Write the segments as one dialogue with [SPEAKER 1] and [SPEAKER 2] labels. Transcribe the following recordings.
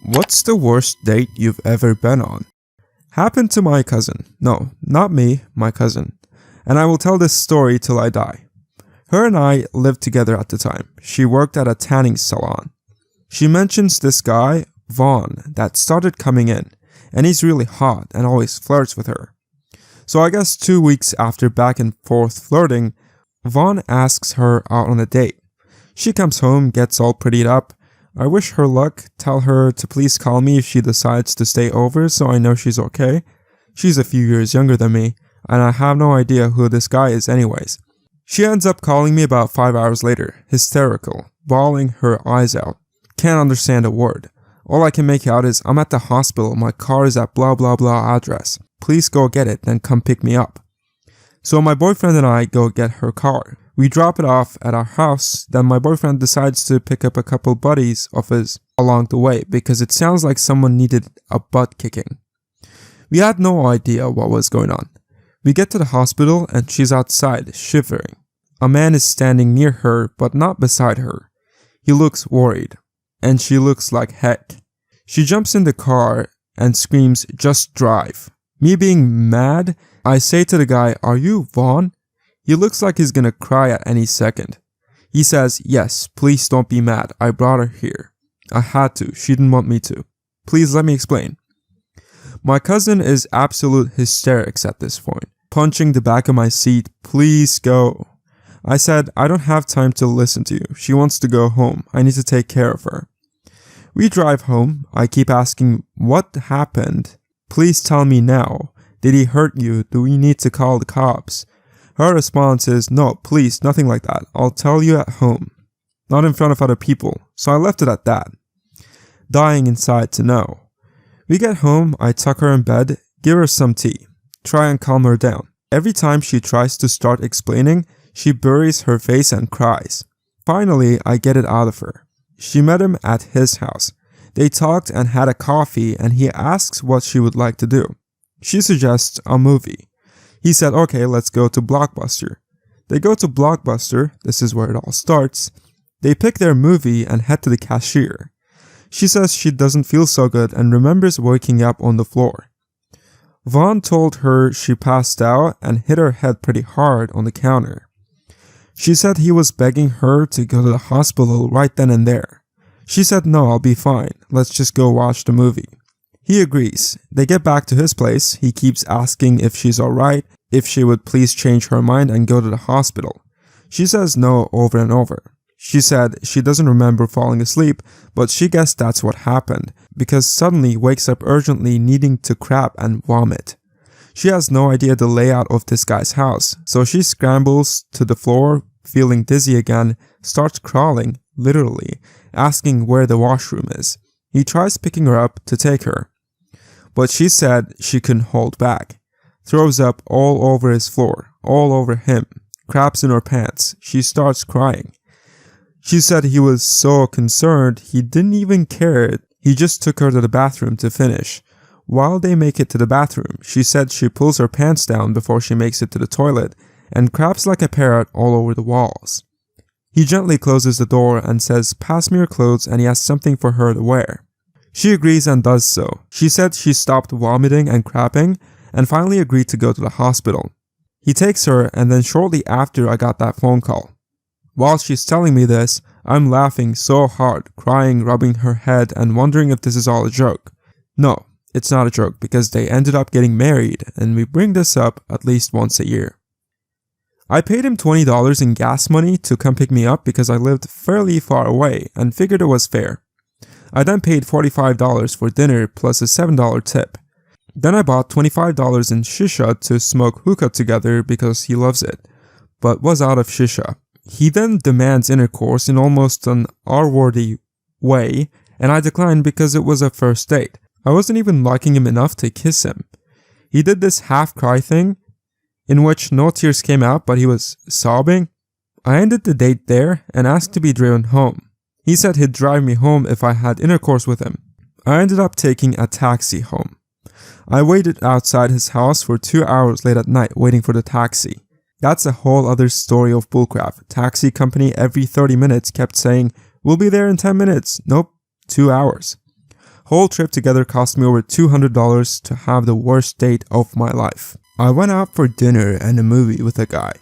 [SPEAKER 1] What's the worst date you've ever been on? Happened to my cousin. No, not me, my cousin. And I will tell this story till I die. Her and I lived together at the time. She worked at a tanning salon. She mentions this guy, Vaughn, that started coming in, and he's really hot and always flirts with her. So I guess 2 weeks after back and forth flirting, Vaughn asks her out on a date. She comes home, gets all prettied up. I wish her luck, tell her to please call me if she decides to stay over so I know she's okay. She's a few years younger than me, and I have no idea who this guy is anyways. She ends up calling me about 5 hours later, hysterical, bawling her eyes out. Can't understand a word. All I can make out is, I'm at the hospital, my car is at blah blah blah address. Please go get it, then come pick me up. So my boyfriend and I go get her car. We drop it off at our house, then my boyfriend decides to pick up a couple buddies of his along the way because it sounds like someone needed a butt kicking. We had no idea what was going on. We get to the hospital and she's outside, shivering. A man is standing near her but not beside her. He looks worried, and she looks like heck. She jumps in the car and screams, "Just drive." Me being mad, I say to the guy, "Are you Vaughn?" He looks like he's gonna cry at any second. He says, "Yes, please don't be mad. I brought her here. I had to. She didn't want me to. Please let me explain." My cousin is absolute hysterics at this point, punching the back of my seat. "Please go." I said, "I don't have time to listen to you. She wants to go home. I need to take care of her." We drive home. I keep asking, "What happened? Please tell me now. Did he hurt you? Do we need to call the cops?" Her response is, "No, please, nothing like that. I'll tell you at home. Not in front of other people." So I left it at that, dying inside to know. We get home, I tuck her in bed, give her some tea, try and calm her down. Every time she tries to start explaining, she buries her face and cries. Finally, I get it out of her. She met him at his house. They talked and had a coffee, and he asks what she would like to do. She suggests a movie. He said, "Okay, let's go to Blockbuster." They go to Blockbuster. This is where it all starts. They pick their movie and head to the cashier. She says she doesn't feel so good and remembers waking up on the floor. Vaughn told her she passed out and hit her head pretty hard on the counter. She said he was begging her to go to the hospital right then and there. She said, "No, I'll be fine. Let's just go watch the movie." He agrees. They get back to his place. He keeps asking if she's alright, if she would please change her mind and go to the hospital. She says no over and over. She said she doesn't remember falling asleep, but she guessed that's what happened, because suddenly wakes up urgently needing to crap and vomit. She has no idea the layout of this guy's house, so she scrambles to the floor, feeling dizzy again, starts crawling, literally, asking where the washroom is. He tries picking her up to take her, but she said she couldn't hold back. Throws up all over his floor, all over him, craps in her pants. She starts crying. She said he was so concerned he didn't even care. He just took her to the bathroom to finish. While they make it to the bathroom, she said she pulls her pants down before she makes it to the toilet and craps like a parrot all over the walls. He gently closes the door and says, "Pass me your clothes," and he has something for her to wear. She agrees and does so. She said she stopped vomiting and crapping and finally agreed to go to the hospital. He takes her, and then shortly after I got that phone call. While she's telling me this, I'm laughing so hard, crying, rubbing her head and wondering if this is all a joke. No, it's not a joke because they ended up getting married, and we bring this up at least once a year. I paid him $20 in gas money to come pick me up because I lived fairly far away and figured it was fair. I then paid $45 for dinner plus a $7 tip. Then I bought $25 in shisha to smoke hookah together because he loves it, but was out of shisha. He then demands intercourse in almost an R-worthy way, and I declined because it was a first date. I wasn't even liking him enough to kiss him. He did this half-cry thing, in which no tears came out but he was sobbing. I ended the date there and asked to be driven home. He said he'd drive me home if I had intercourse with him. I ended up taking a taxi home. I waited outside his house for 2 hours late at night waiting for the taxi. That's a whole other story of bullcrap. Taxi company every 30 minutes kept saying, "We'll be there in 10 minutes. Nope, 2 hours. Whole trip together cost me over $200 to have the worst date of my life. I went out for dinner and a movie with a guy.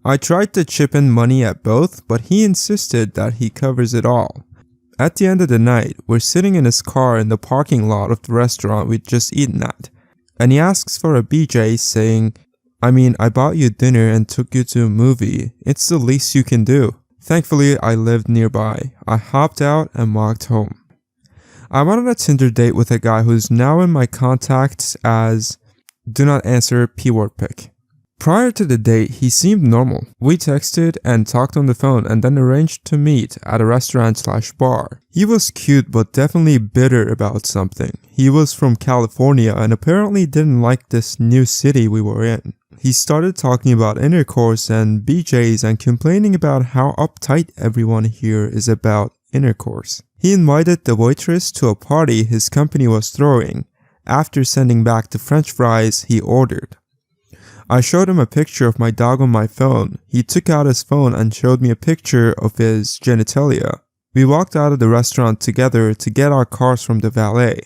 [SPEAKER 1] I tried to chip in money at both, but he insisted that he covers it all. At the end of the night, we're sitting in his car in the parking lot of the restaurant we'd just eaten at, and he asks for a BJ saying, I bought you dinner and took you to a movie. It's the least you can do. Thankfully, I lived nearby. I hopped out and walked home. I went on a Tinder date with a guy who's now in my contacts as do not answer P-word pic. Prior to the date, he seemed normal. We texted and talked on the phone and then arranged to meet at a restaurant/bar. He was cute but definitely bitter about something. He was from California and apparently didn't like this new city we were in. He started talking about intercourse and BJs and complaining about how uptight everyone here is about intercourse. He invited the waitress to a party his company was throwing after sending back the French fries he ordered. I showed him a picture of my dog on my phone. He took out his phone and showed me a picture of his genitalia. We walked out of the restaurant together to get our cars from the valet.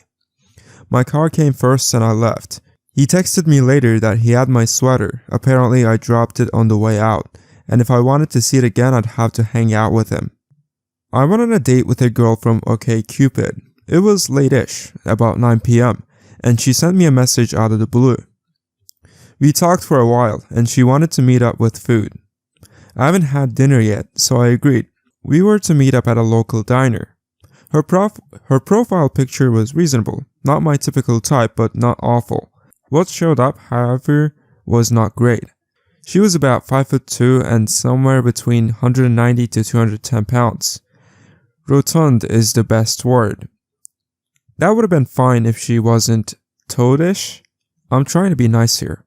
[SPEAKER 1] My car came first and I left. He texted me later that he had my sweater. Apparently I dropped it on the way out, and if I wanted to see it again I'd have to hang out with him. I went on a date with a girl from OkCupid. It was late-ish, about 9 p.m., and she sent me a message out of the blue. We talked for a while, and she wanted to meet up with food. I haven't had dinner yet, so I agreed. We were to meet up at a local diner. Her profile picture was reasonable, not my typical type, but not awful. What showed up, however, was not great. She was about 5'2" and somewhere between 190 to 210 pounds. Rotund is the best word. That would have been fine if she wasn't toadish. I'm trying to be nice here.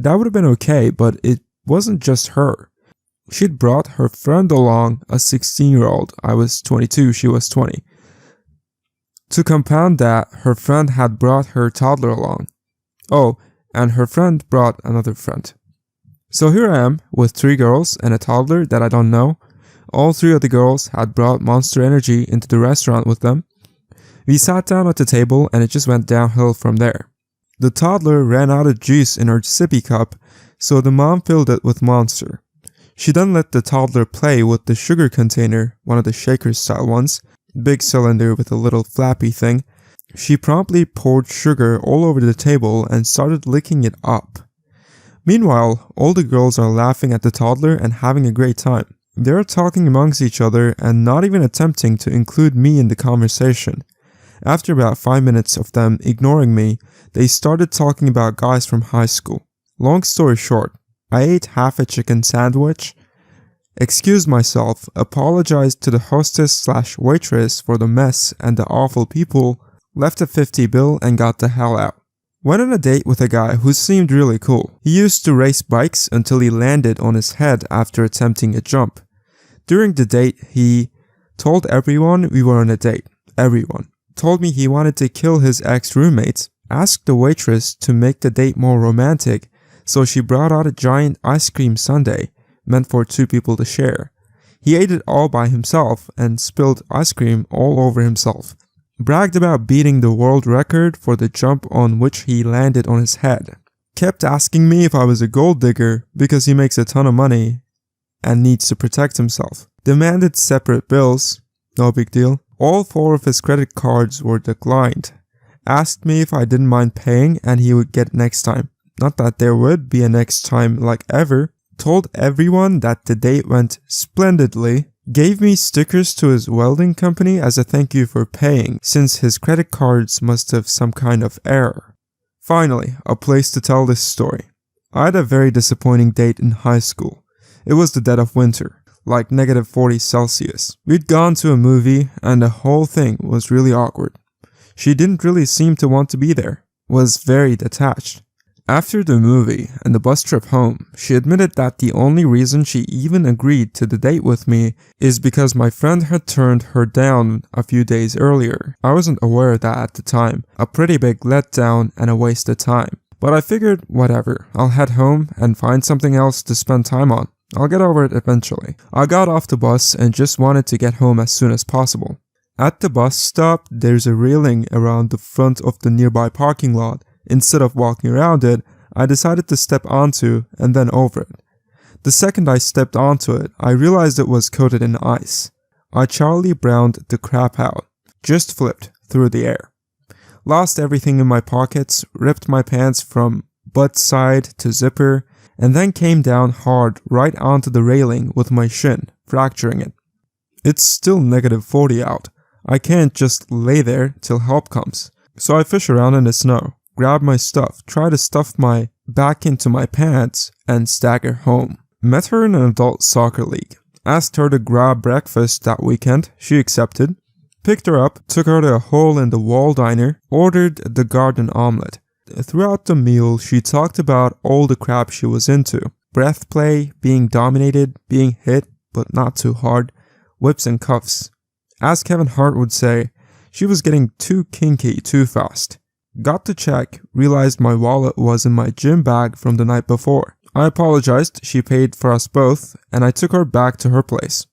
[SPEAKER 1] That would have been okay, but it wasn't just her. She'd brought her friend along, a 16-year-old. I was 22, she was 20. To compound that, her friend had brought her toddler along. Oh, and her friend brought another friend. So here I am, with 3 girls and a toddler that I don't know. All 3 of the girls had brought Monster Energy into the restaurant with them. We sat down at the table and it just went downhill from there. The toddler ran out of juice in her sippy cup, so the mom filled it with Monster. She then let the toddler play with the sugar container, one of the shaker style ones, big cylinder with a little flappy thing. She promptly poured sugar all over the table and started licking it up. Meanwhile, all the girls are laughing at the toddler and having a great time. They're talking amongst each other and not even attempting to include me in the conversation. After about 5 minutes of them ignoring me, they started talking about guys from high school. Long story short, I ate half a chicken sandwich, excused myself, apologized to the hostess/waitress for the mess and the awful people, left a 50 bill and got the hell out. Went on a date with a guy who seemed really cool. He used to race bikes until he landed on his head after attempting a jump. During the date, he told everyone we were on a date. Everyone. Told me he wanted to kill his ex-roommates, asked the waitress to make the date more romantic, so she brought out a giant ice cream sundae, meant for 2 people to share. He ate it all by himself and spilled ice cream all over himself. Bragged about beating the world record for the jump on which he landed on his head. Kept asking me if I was a gold digger because he makes a ton of money and needs to protect himself. Demanded separate bills, no big deal. All 4 of his credit cards were declined. Asked me if I didn't mind paying and he would get next time. Not that there would be a next time like ever. Told everyone that the date went splendidly. Gave me stickers to his welding company as a thank you for paying, since his credit cards must have some kind of error. Finally, a place to tell this story. I had a very disappointing date in high school. It was the dead of winter, like -40 Celsius. We'd gone to a movie and the whole thing was really awkward. She didn't really seem to want to be there, was very detached. After the movie and the bus trip home, she admitted that the only reason she even agreed to the date with me is because my friend had turned her down a few days earlier. I wasn't aware of that at the time, a pretty big letdown and a waste of time. But I figured, whatever, I'll head home and find something else to spend time on. I'll get over it eventually. I got off the bus and just wanted to get home as soon as possible. At the bus stop, there's a railing around the front of the nearby parking lot. Instead of walking around it, I decided to step onto and then over it. The second I stepped onto it, I realized it was coated in ice. I Charlie Browned the crap out, just flipped through the air. Lost everything in my pockets, ripped my pants from butt side to zipper, and then came down hard right onto the railing with my shin, fracturing it. It's still -40 out. I can't just lay there till help comes. So I fish around in the snow, grab my stuff, try to stuff my back into my pants, and stagger home. Met her in an adult soccer league. Asked her to grab breakfast that weekend. She accepted. Picked her up, took her to a hole-in-the-wall diner, ordered the garden omelet. Throughout the meal, she talked about all the crap she was into. Breath play, being dominated, being hit, but not too hard, whips and cuffs. As Kevin Hart would say, she was getting too kinky too fast. Got to check, realized my wallet was in my gym bag from the night before. I apologized, she paid for us both, and I took her back to her place.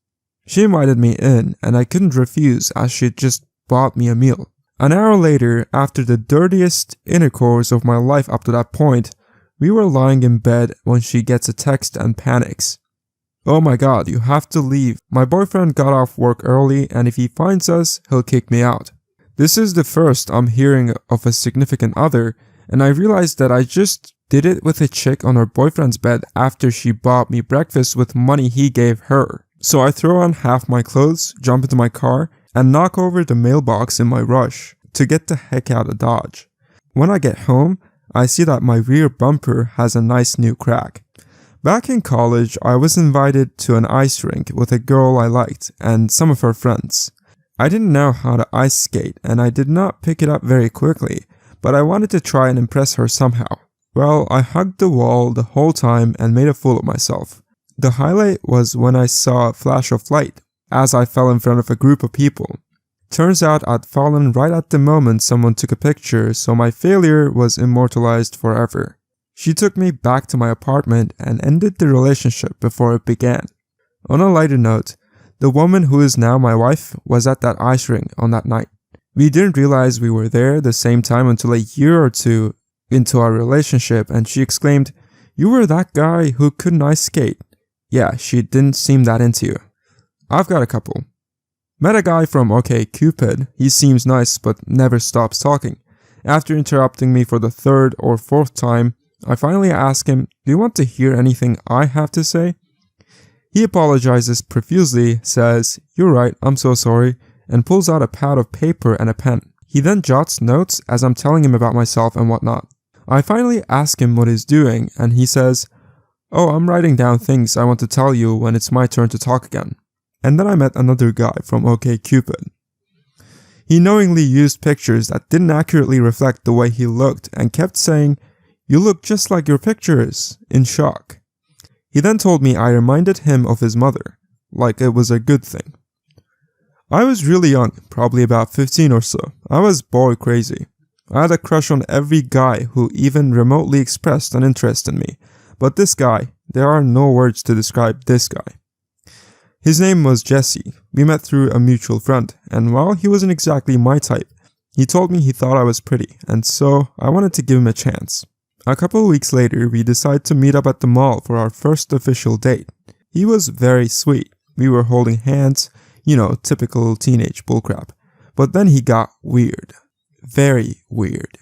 [SPEAKER 1] She invited me in, and I couldn't refuse as she'd just bought me a meal. An hour later, after the dirtiest intercourse of my life up to that point, we were lying in bed when she gets a text and panics. "Oh my god, you have to leave. My boyfriend got off work early and if he finds us, he'll kick me out." This is the first I'm hearing of a significant other, and I realized that I just did it with a chick on her boyfriend's bed after she bought me breakfast with money he gave her. So I throw on half my clothes, jump into my car, and knock over the mailbox in my rush to get the heck out of Dodge. When I get home, I see that my rear bumper has a nice new crack. Back in college, I was invited to an ice rink with a girl I liked and some of her friends. I didn't know how to ice skate and I did not pick it up very quickly, but I wanted to try and impress her somehow. Well, I hugged the wall the whole time and made a fool of myself. The highlight was when I saw a flash of light as I fell in front of a group of people. Turns out I'd fallen right at the moment someone took a picture, so my failure was immortalized forever. She took me back to my apartment and ended the relationship before it began. On a lighter note, the woman who is now my wife was at that ice rink on that night. We didn't realize we were there the same time until a year or two into our relationship, and she exclaimed, "You were that guy who couldn't ice skate." Yeah, she didn't seem that into you. I've got a couple. Met a guy from OkCupid. He seems nice but never stops talking. After interrupting me for the third or fourth time, I finally ask him, "Do you want to hear anything I have to say?" He apologizes profusely, says, "You're right, I'm so sorry," and pulls out a pad of paper and a pen. He then jots notes as I'm telling him about myself and whatnot. I finally ask him what he's doing, and he says, "Oh, I'm writing down things I want to tell you when it's my turn to talk again." And then I met another guy from OkCupid. He knowingly used pictures that didn't accurately reflect the way he looked and kept saying, "You look just like your pictures," in shock. He then told me I reminded him of his mother, like it was a good thing. I was really young, probably about 15 or so. I was boy crazy. I had a crush on every guy who even remotely expressed an interest in me. But this guy, there are no words to describe this guy. His name was Jesse. We met through a mutual friend, and while he wasn't exactly my type, he told me he thought I was pretty, and so I wanted to give him a chance. A couple of weeks later, we decided to meet up at the mall for our first official date. He was very sweet. We were holding hands, typical teenage bullcrap. But then he got weird. Very weird.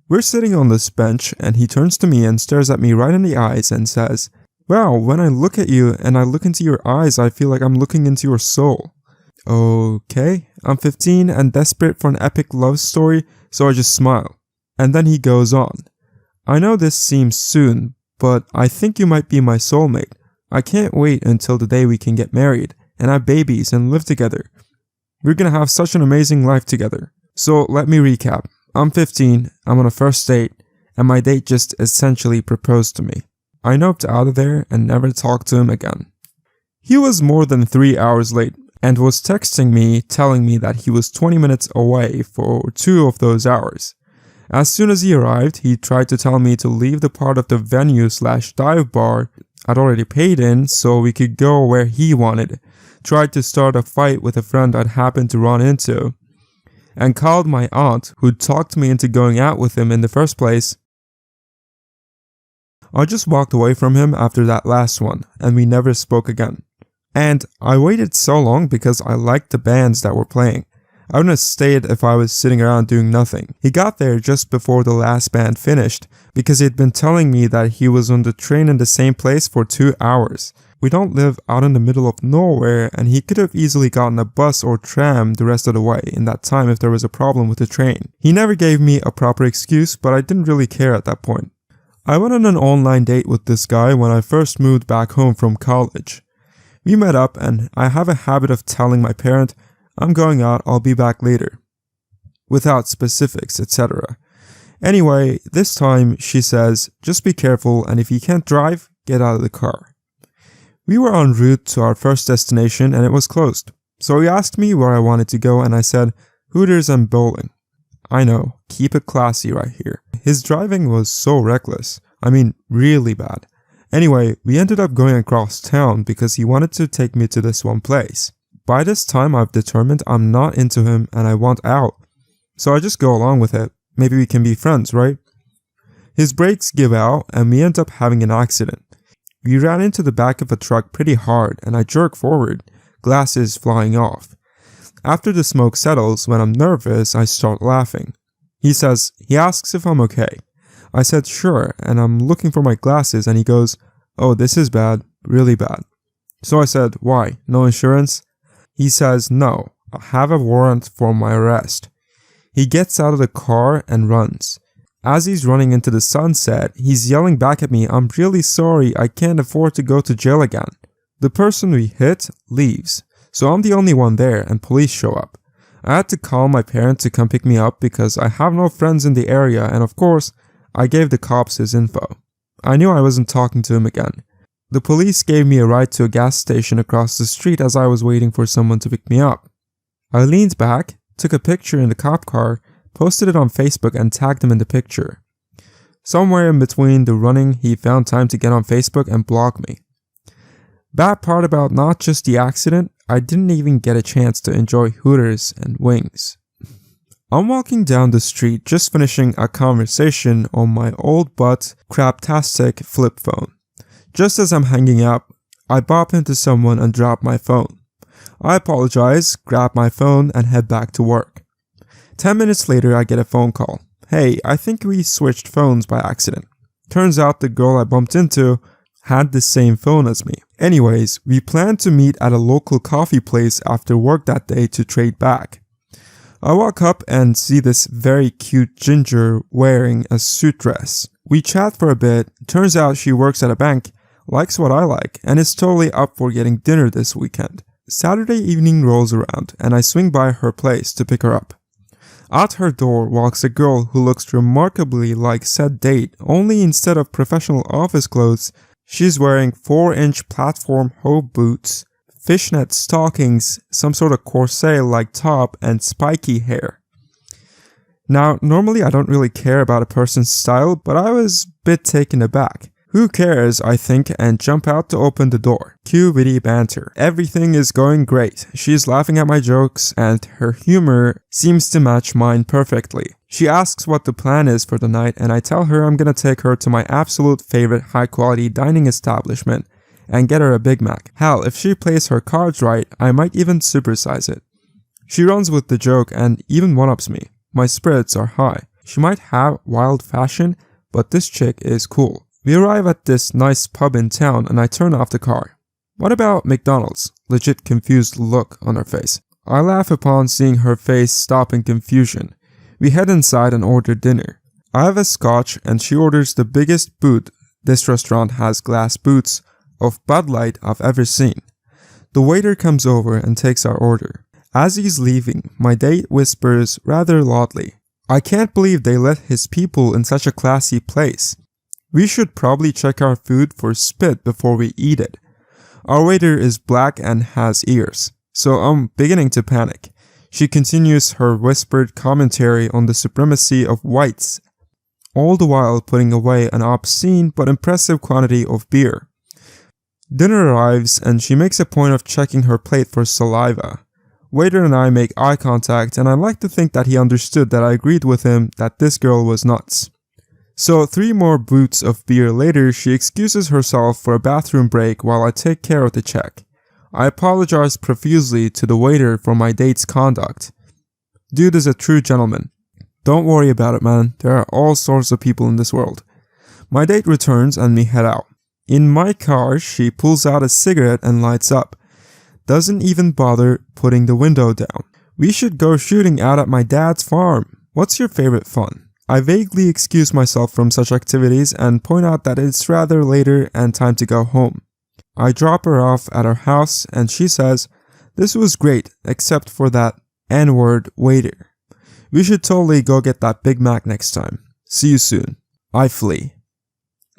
[SPEAKER 1] We're sitting on this bench and he turns to me and stares at me right in the eyes and says, "Wow, when I look at you and I look into your eyes, I feel like I'm looking into your soul." Okay, I'm 15 and desperate for an epic love story, so I just smile. And then he goes on. "I know this seems soon, but I think you might be my soulmate. I can't wait until the day we can get married and have babies and live together. We're gonna have such an amazing life together. So let me recap. I'm 15, I'm on a first date, and my date just essentially proposed to me. I noped out of there and never talked to him again." He was more than 3 hours late and was texting me telling me that he was 20 minutes away for 2 of those hours. As soon as he arrived, he tried to tell me to leave the part of the venue/dive bar I'd already paid in so we could go where he wanted, tried to start a fight with a friend I'd happened to run into, and called my aunt, who talked me into going out with him in the first place. I just walked away from him after that last one, and we never spoke again. And I waited so long because I liked the bands that were playing. I wouldn't have stayed if I was sitting around doing nothing. He got there just before the last band finished because he'd been telling me that he was on the train in the same place for 2 hours. We don't live out in the middle of nowhere, and he could have easily gotten a bus or tram the rest of the way in that time if there was a problem with the train. He never gave me a proper excuse, but I didn't really care at that point. I went on an online date with this guy when I first moved back home from college. We met up, and I have a habit of telling my parent, "I'm going out, I'll be back later," without specifics, etc. Anyway, this time she says, "Just be careful, and if you can't drive, get out of the car." We were en route to our first destination and it was closed. So he asked me where I wanted to go and I said, "Hooters and bowling." I know, keep it classy right here. His driving was so reckless. I mean, really bad. Anyway, we ended up going across town because he wanted to take me to this one place. By this time I've determined I'm not into him and I want out. So I just go along with it. Maybe we can be friends, right? His brakes give out and we end up having an accident. We ran into the back of a truck pretty hard and I jerk forward, glasses flying off. After the smoke settles, when I'm nervous, I start laughing. He asks if I'm okay. I said sure, and I'm looking for my glasses and he goes, "Oh, this is bad, really bad." So I said, "Why? No insurance?" He says, "No, I have a warrant for my arrest." He gets out of the car and runs. As he's running into the sunset, he's yelling back at me, "I'm really sorry, I can't afford to go to jail again." The person we hit leaves, so I'm the only one there and police show up. I had to call my parents to come pick me up because I have no friends in the area and of course, I gave the cops his info. I knew I wasn't talking to him again. The police gave me a ride to a gas station across the street as I was waiting for someone to pick me up. I leaned back, took a picture in the cop car, posted it on Facebook and tagged him in the picture. Somewhere in between the running, he found time to get on Facebook and block me. Bad part about not just the accident, I didn't even get a chance to enjoy Hooters and wings. I'm walking down the street just finishing a conversation on my old but craptastic flip phone. Just as I'm hanging up, I bump into someone and drop my phone. I apologize, grab my phone and head back to work. 10 minutes later I get a phone call. "Hey, I think we switched phones by accident." Turns out the girl I bumped into had the same phone as me. Anyways, we planned to meet at a local coffee place after work that day to trade back. I walk up and see this very cute ginger wearing a suit dress. We chat for a bit, turns out she works at a bank, likes what I like, and is totally up for getting dinner this weekend. Saturday evening rolls around and I swing by her place to pick her up. At her door walks a girl who looks remarkably like said date, only instead of professional office clothes, she's wearing 4-inch platform hoe boots, fishnet stockings, some sort of corset-like top, and spiky hair. Now, normally I don't really care about a person's style, but I was a bit taken aback. Who cares, I think, and jump out to open the door. Cue witty banter. Everything is going great. She's laughing at my jokes, and her humor seems to match mine perfectly. She asks what the plan is for the night, and I tell her I'm gonna take her to my absolute favorite high-quality dining establishment and get her a Big Mac. Hell, if she plays her cards right, I might even supersize it. She runs with the joke and even one-ups me. My spirits are high. She might have wild fashion, but this chick is cool. We arrive at this nice pub in town and I turn off the car. "What about McDonald's?" Legit confused look on her face. I laugh upon seeing her face stop in confusion. We head inside and order dinner. I have a scotch and she orders the biggest boot, this restaurant has glass boots, of Bud Light I've ever seen. The waiter comes over and takes our order. As he's leaving, my date whispers rather loudly, "I can't believe they let his people in such a classy place. We should probably check our food for spit before we eat it." Our waiter is black and has ears, so I'm beginning to panic. She continues her whispered commentary on the supremacy of whites, all the while putting away an obscene but impressive quantity of beer. Dinner arrives and she makes a point of checking her plate for saliva. Waiter and I make eye contact and I like to think that he understood that I agreed with him that this girl was nuts. So 3 more boots of beer later, she excuses herself for a bathroom break while I take care of the check. I apologize profusely to the waiter for my date's conduct. Dude is a true gentleman. Don't worry about it, man. There are all sorts of people in this world. My date returns and we head out. In my car, she pulls out a cigarette and lights up. Doesn't even bother putting the window down. We should go shooting out at my dad's farm. What's your favorite fun? I vaguely excuse myself from such activities and point out that it's rather later and time to go home. I drop her off at her house and she says, "This was great except for that N-word waiter. We should totally go get that Big Mac next time. See you soon." I flee.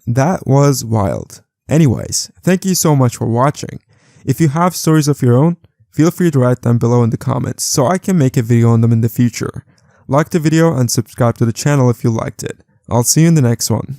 [SPEAKER 1] That was wild. Anyways, thank you so much for watching. If you have stories of your own, feel free to write them below in the comments so I can make a video on them in the future. Like the video and subscribe to the channel if you liked it. I'll see you in the next one.